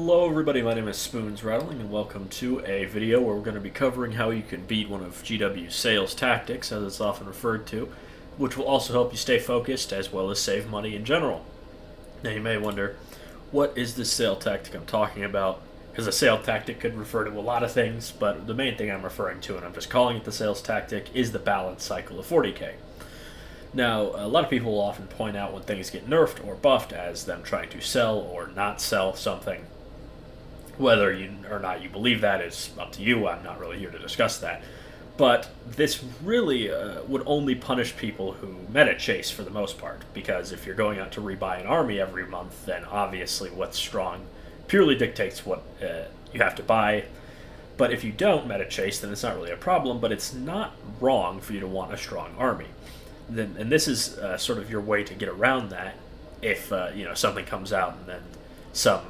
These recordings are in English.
Hello everybody, my name is Spoons Rattling and welcome to a video where we're going to be covering how you can beat one of GW's sales tactics, as it's often referred to, which will also help you stay focused as well as save money in general. Now you may wonder, what is this sale tactic I'm talking about? Because a sale tactic could refer to a lot of things, but the main thing I'm referring to, and I'm just calling it the sales tactic, is the balance cycle of 40k. Now, a lot of people will often point out when things get nerfed or buffed as them trying to sell or not sell something. Whether you or not you believe that is up to you. I'm not really here to discuss that. But this really would only punish people who meta chase for the most part, because if you're going out to rebuy an army every month, then obviously what's strong purely dictates what you have to buy. But if you don't meta chase, then it's not really a problem, but it's not wrong for you to want a strong army. And this is sort of your way to get around that if something comes out and then some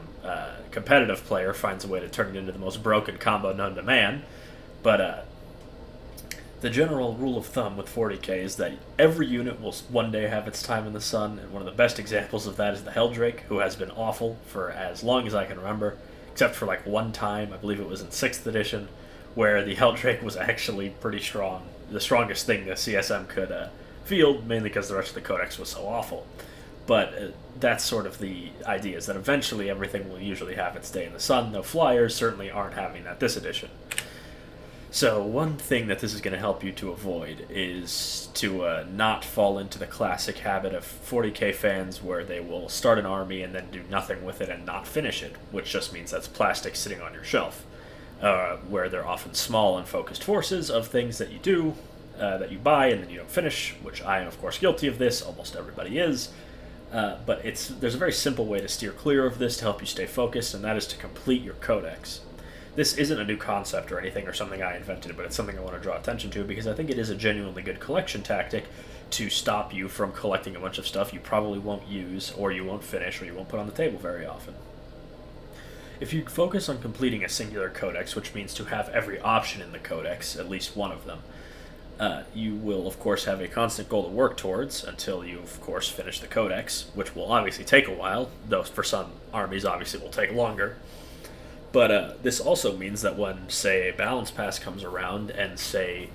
competitive player finds a way to turn it into the most broken combo known to man. But the general rule of thumb with 40k is that every unit will one day have its time in the sun, and one of the best examples of that is the Helldrake, who has been awful for as long as I can remember, except for like one time, I believe it was in 6th edition, where the Helldrake was actually pretty strong, the strongest thing the CSM could field, mainly because the rest of the codex was so awful. But that's sort of the idea, is that eventually everything will usually have its day in the sun, though flyers certainly aren't having that this edition. So one thing that this is going to help you to avoid is to not fall into the classic habit of 40k fans where they will start an army and then do nothing with it and not finish it, which just means that's plastic sitting on your shelf, where they're often small and focused forces of things that you do, that you buy and then you don't finish, which I am of course guilty of this, almost everybody is, but there's a very simple way to steer clear of this to help you stay focused, and that is to complete your codex. This isn't a new concept or anything or something I invented, but it's something I want to draw attention to because I think it is a genuinely good collection tactic to stop you from collecting a bunch of stuff you probably won't use or you won't finish or you won't put on the table very often. If you focus on completing a singular codex, which means to have every option in the codex, at least one of them, you will, of course, have a constant goal to work towards until you, of course, finish the codex, which will obviously take a while, though for some armies, obviously, it will take longer. But this also means that when, say, a balance pass comes around and, say,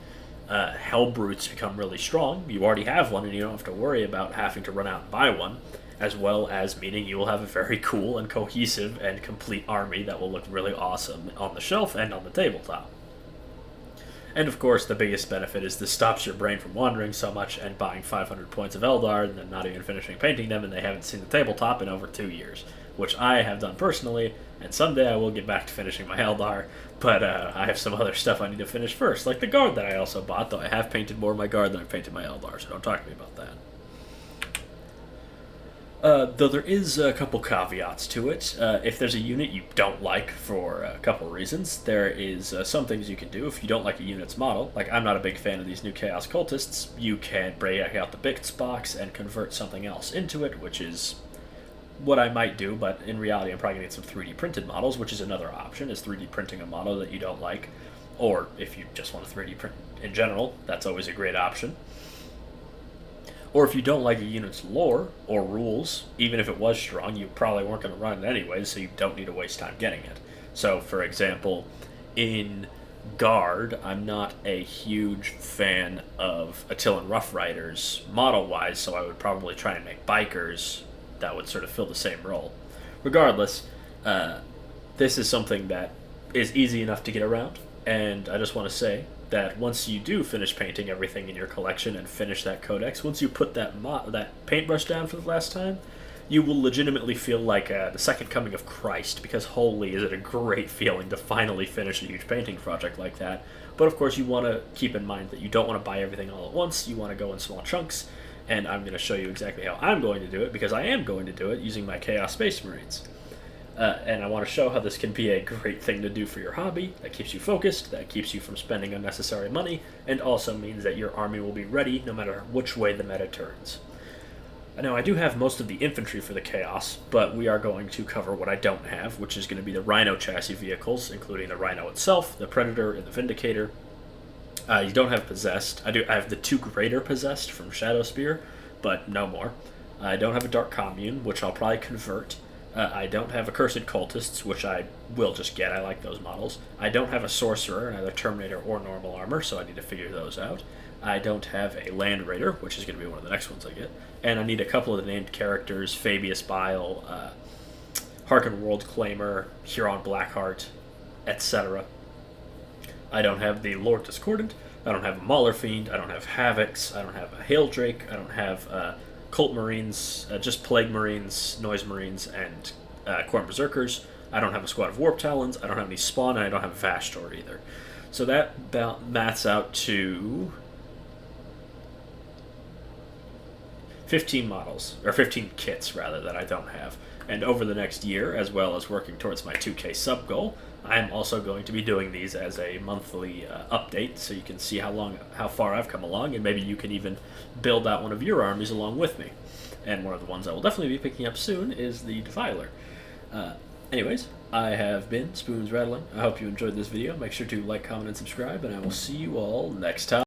Hellbrutes become really strong, you already have one and you don't have to worry about having to run out and buy one, as well as meaning you will have a very cool and cohesive and complete army that will look really awesome on the shelf and on the tabletop. And of course, the biggest benefit is this stops your brain from wandering so much and buying 500 points of Eldar and then not even finishing painting them, and they haven't seen the tabletop in over 2 years, which I have done personally, and someday I will get back to finishing my Eldar, but I have some other stuff I need to finish first, like the Guard that I also bought, though I have painted more of my Guard than I've painted my Eldar, so don't talk to me about that. Though there is a couple caveats to it. If there's a unit you don't like for a couple reasons, there is some things you can do. If you don't like a unit's model, like I'm not a big fan of these new Chaos Cultists, you can break out the bits box and convert something else into it, which is what I might do, but in reality I'm probably going to get some 3D printed models, which is another option, is 3D printing a model that you don't like. Or if you just want to 3D print in general, that's always a great option. Or if you don't like a unit's lore or rules, even if it was strong, you probably weren't going to run it anyway, so you don't need to waste time getting it. So, for example, in Guard, I'm not a huge fan of Attilan Rough Riders model-wise, so I would probably try and make bikers that would sort of fill the same role. Regardless, this is something that is easy enough to get around, and I just want to say that once you do finish painting everything in your collection and finish that codex, once you put that paintbrush down for the last time, you will legitimately feel like the second coming of Christ, because holy is it a great feeling to finally finish a huge painting project like that. But of course you want to keep in mind that you don't want to buy everything all at once, you want to go in small chunks, and I'm going to show you exactly how I'm going to do it, because I am going to do it using my Chaos Space Marines. And I want to show how this can be a great thing to do for your hobby, that keeps you focused, that keeps you from spending unnecessary money, and also means that your army will be ready no matter which way the meta turns. Now, I do have most of the infantry for the Chaos, but we are going to cover what I don't have, which is going to be the Rhino chassis vehicles, including the Rhino itself, the Predator, and the Vindicator. You don't have Possessed. I have the 2 greater Possessed from Shadow Spear, but no more. I don't have a Dark Commune, which I'll probably convert. I don't have accursed cultists, which I will just get. I like those models. I don't have a sorcerer in either Terminator or normal armor, so I need to figure those out. I don't have a land raider, which is going to be one of the next ones I get. And I need a couple of the named characters: Fabius Bile, Harken World Claimer, Huron Blackheart, etc. I don't have the Lord Discordant. I don't have a Mauler Fiend. I don't have Havocs. I don't have a Hail Drake. I don't have Cult Marines, just Plague Marines, Noise Marines, and Khorne Berserkers. I don't have a squad of Warp Talons. I don't have any Spawn, and I don't have Vashtor either. So that mats out to 15 models, or 15 kits rather, that I don't have. And over the next year, as well as working towards my 2K sub goal, I am also going to be doing these as a monthly update, so you can see how far I've come along, and maybe you can even build out one of your armies along with me. And one of the ones I will definitely be picking up soon is the Defiler. Anyways, I have been Spoons Rattling. I hope you enjoyed this video. Make sure to like, comment, and subscribe, and I will see you all next time.